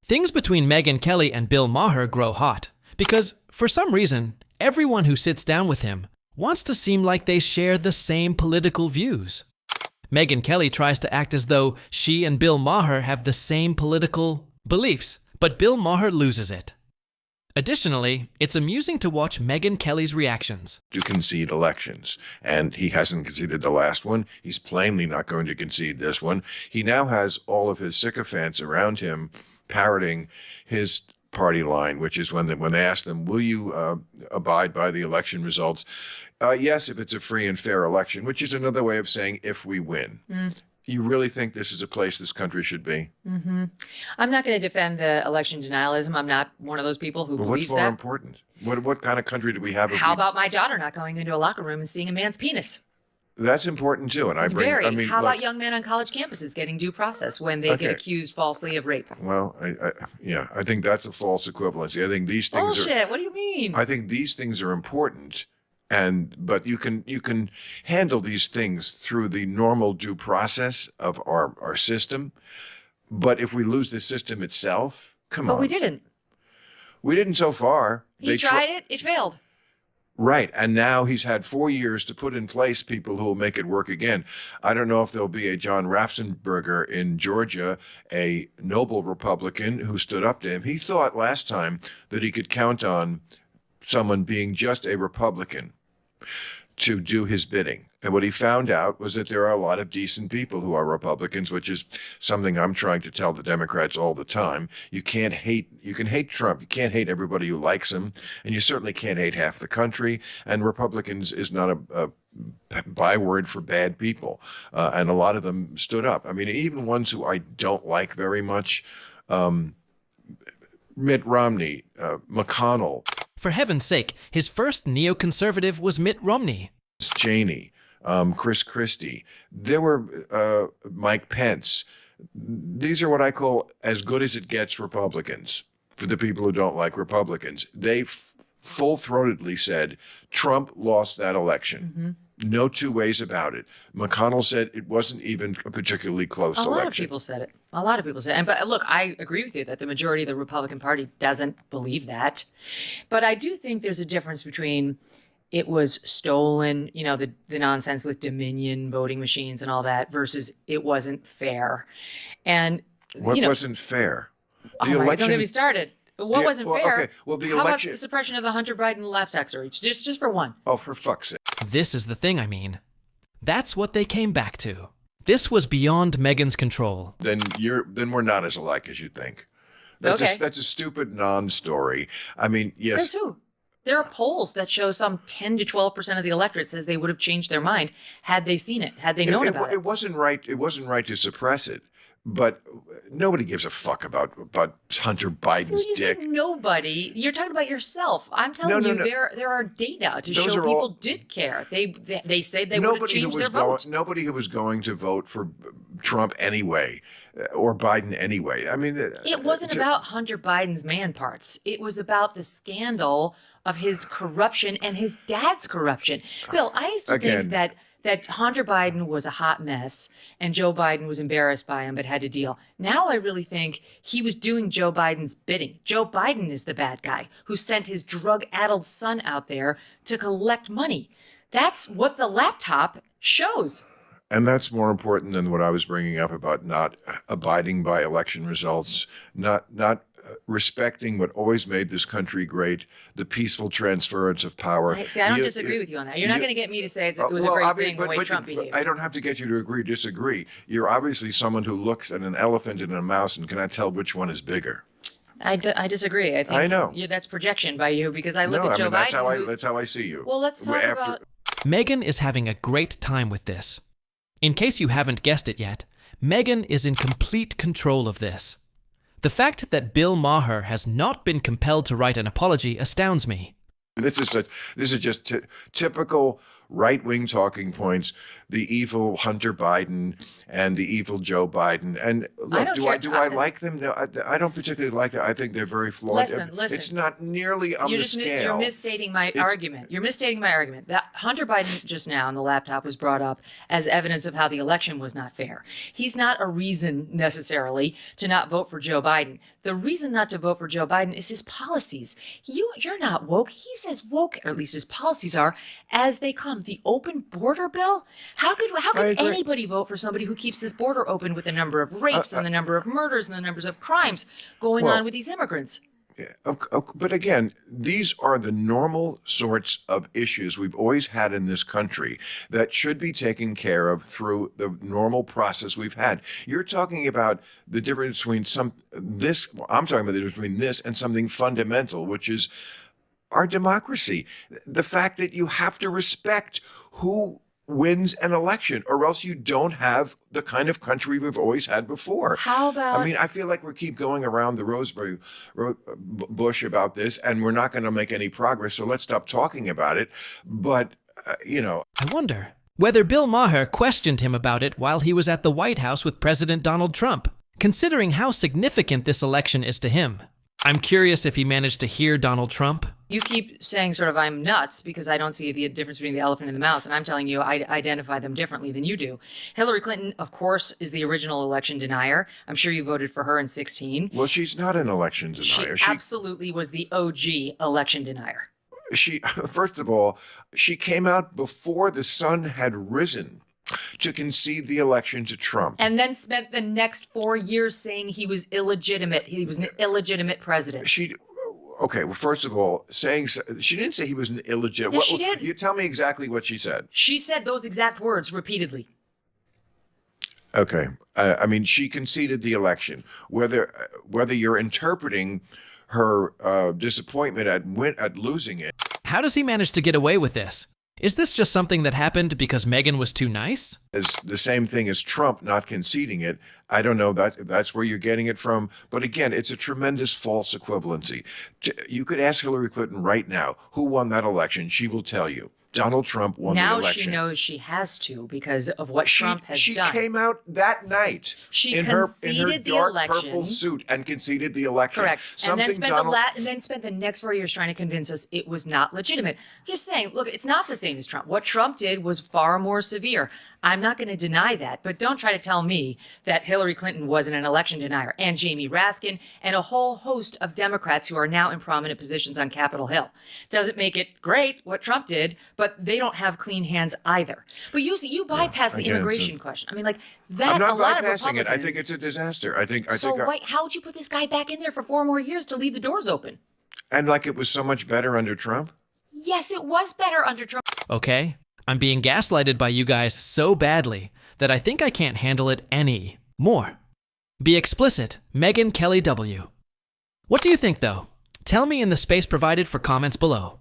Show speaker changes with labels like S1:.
S1: Things between Megyn Kelly and Bill Maher grow hot because, for some reason, everyone who sits down with him wants to seem like they share the same political views. Megyn Kelly tries to act as though she and Bill Maher have the same political beliefs, but Bill Maher loses it. Additionally, it's amusing to watch Megyn Kelly's reactions.
S2: To concede elections, and he hasn't conceded the last one. He's plainly not going to concede this one. He now has all of his sycophants around him parroting his party line, which is when they ask them, will you abide by the election results? Yes, if it's a free and fair election, which is another way of saying if we win. You really think this is a place this country should be?
S3: I'm not going to defend the election denialism. I'm not one of those people who believes that.
S2: What's more important? What kind of country do we have?
S3: How about my daughter not going into a locker room and seeing a man's penis?
S2: That's important too. And
S3: How about young men on college campuses getting due process when they get accused falsely of rape?
S2: Well, I think that's a false equivalency. I think these things
S3: Bullshit. What do you mean?
S2: I think these things are important. But you can handle these things through the normal due process of our system. But if we lose the system itself, come on.
S3: But we didn't.
S2: We didn't so far.
S3: He tried it. It failed.
S2: Right. And now he's had 4 years to put in place people who will make it work again. I don't know if there'll be a John Rafsenberger in Georgia, a noble Republican who stood up to him. He thought last time that he could count on someone being just a Republican to do his bidding. And what he found out was that there are a lot of decent people who are Republicans, which is something I'm trying to tell the Democrats all the time. You can hate Trump. You can't hate everybody who likes him. And you certainly can't hate half the country. And Republicans is not a byword for bad people. And a lot of them stood up. I mean, even ones who I don't like very much, Mitt Romney, McConnell.
S1: For heaven's sake, his first neoconservative was Mitt Romney.
S2: Cheney, Chris Christie. There were Mike Pence. These are what I call as good as it gets Republicans. For the people who don't like Republicans, they full-throatedly said Trump lost that election. No two ways about it. McConnell said it wasn't even a particularly close election.
S3: A lot of people said it. A lot of people said it. But look, I agree with you that the majority of the Republican Party doesn't believe that. But I do think there's a difference between it was stolen, the nonsense with Dominion voting machines and all that, versus it wasn't fair. And
S2: what wasn't fair?
S3: The election. Don't get me started. What wasn't fair?
S2: Okay. Well,
S3: How about the suppression of the Hunter Biden left excerpts? Just for one.
S2: Oh, for fuck's sake.
S1: This is the thing, I mean. That's what they came back to. This was beyond Megyn's control.
S2: Then we're not as alike as you think. That's a stupid non-story. I mean, yes.
S3: Says who? There are polls that show some 10 to 12% of the electorate says they would have changed their mind had they seen it, had they known about it.
S2: It wasn't right. It wasn't right to suppress it. But nobody gives a fuck about Hunter Biden's dick.
S3: Nobody. You're talking about yourself. I'm telling you, there are data to show people did care. They said they would have changed their vote.
S2: Nobody who was going to vote for Trump anyway, or Biden anyway. I mean,
S3: it wasn't about Hunter Biden's man parts. It was about the scandal of his corruption and his dad's corruption. Bill, I used to think that Hunter Biden was a hot mess and Joe Biden was embarrassed by him but had to deal. Now I really think he was doing Joe Biden's bidding. Joe Biden is the bad guy who sent his drug-addled son out there to collect money. That's what the laptop shows.
S2: And that's more important than what I was bringing up about not abiding by election results, not respecting what always made this country great, the peaceful transference of power.
S3: I don't disagree with you on that. You're not going to get me to say it was a great thing the way Trump behaved.
S2: I don't have to get you to disagree. You're obviously someone who looks at an elephant and a mouse and cannot tell which one is bigger.
S3: I disagree. I think
S2: I know.
S3: That's projection by you because I look at Joe Biden.
S2: That's how I see you.
S3: Well, let's talk about...
S1: Megyn is having a great time with this. In case you haven't guessed it yet, Megyn is in complete control of this. The fact that Bill Maher has not been compelled to write an apology astounds me.
S2: This is just typical right-wing talking points, the evil Hunter Biden and the evil Joe Biden. And look, do I like them? No, I don't particularly like them. I think they're very flawed.
S3: Listen.
S2: It's not nearly on the scale.
S3: You're misstating my argument. You're misstating my argument. That Hunter Biden just now on the laptop was brought up as evidence of how the election was not fair. He's not a reason necessarily to not vote for Joe Biden. The reason not to vote for Joe Biden is his policies. You're not woke. He's as woke, or at least his policies are, as they come. The open border bill? How could anybody vote for somebody who keeps this border open with the number of rapes and the number of murders and the numbers of crimes going on with these immigrants?
S2: But again, these are the normal sorts of issues we've always had in this country that should be taken care of through the normal process we've had. You're talking about the difference between I'm talking about the difference between this and something fundamental, which is our democracy. The fact that you have to respect who wins an election, or else you don't have the kind of country we've always had before.
S3: How about...
S2: I mean, I feel like we keep going around the roseberry bush about this, and we're not going to make any progress, so let's stop talking about it. But,
S1: I wonder whether Bill Maher questioned him about it while he was at the White House with President Donald Trump, considering how significant this election is to him. I'm curious if he managed to hear Donald Trump.
S3: You keep saying sort of I'm nuts because I don't see the difference between the elephant and the mouse, and I'm telling you I identify them differently than you do. Hillary Clinton, of course, is the original election denier. I'm sure you voted for her in 2016.
S2: Well, she's not an election denier.
S3: She absolutely was the OG election denier.
S2: First of all, she came out before the sun had risen to concede the election to Trump.
S3: And then spent the next 4 years saying he was illegitimate. He was an illegitimate president.
S2: Okay, well, first of all, she didn't say he was an illegitimate.
S3: Yes, she did.
S2: You tell me exactly what she said.
S3: She said those exact words repeatedly.
S2: Okay, I mean, she conceded the election. Whether you're interpreting her disappointment at losing it.
S1: How does he manage to get away with this? Is this just something that happened because Megyn was too nice?
S2: It's the same thing as Trump not conceding it. I don't know that's where you're getting it from. But again, it's a tremendous false equivalency. You could ask Hillary Clinton right now, who won that election? She will tell you. Donald Trump won the election.
S3: Now she knows she has to because of what Trump has done.
S2: She came out that night in her dark purple suit and conceded the election.
S3: Correct. And then spent the next 4 years trying to convince us it was not legitimate. I'm just saying, look, it's not the same as Trump. What Trump did was far more severe. I'm not going to deny that, but don't try to tell me that Hillary Clinton wasn't an election denier, and Jamie Raskin, and a whole host of Democrats who are now in prominent positions on Capitol Hill. Doesn't make it great what Trump did, but they don't have clean hands either. But you bypass the immigration question. I mean, like that.
S2: I'm not
S3: a lot
S2: bypassing
S3: of
S2: it. I think it's a disaster.
S3: How would you put this guy back in there for 4 more years to leave the doors open?
S2: And like it was so much better under Trump?
S3: Yes, it was better under Trump.
S1: Okay. I'm being gaslighted by you guys so badly that I think I can't handle it any more. Be explicit, Megyn Kelly W. What do you think, though? Tell me in the space provided for comments below.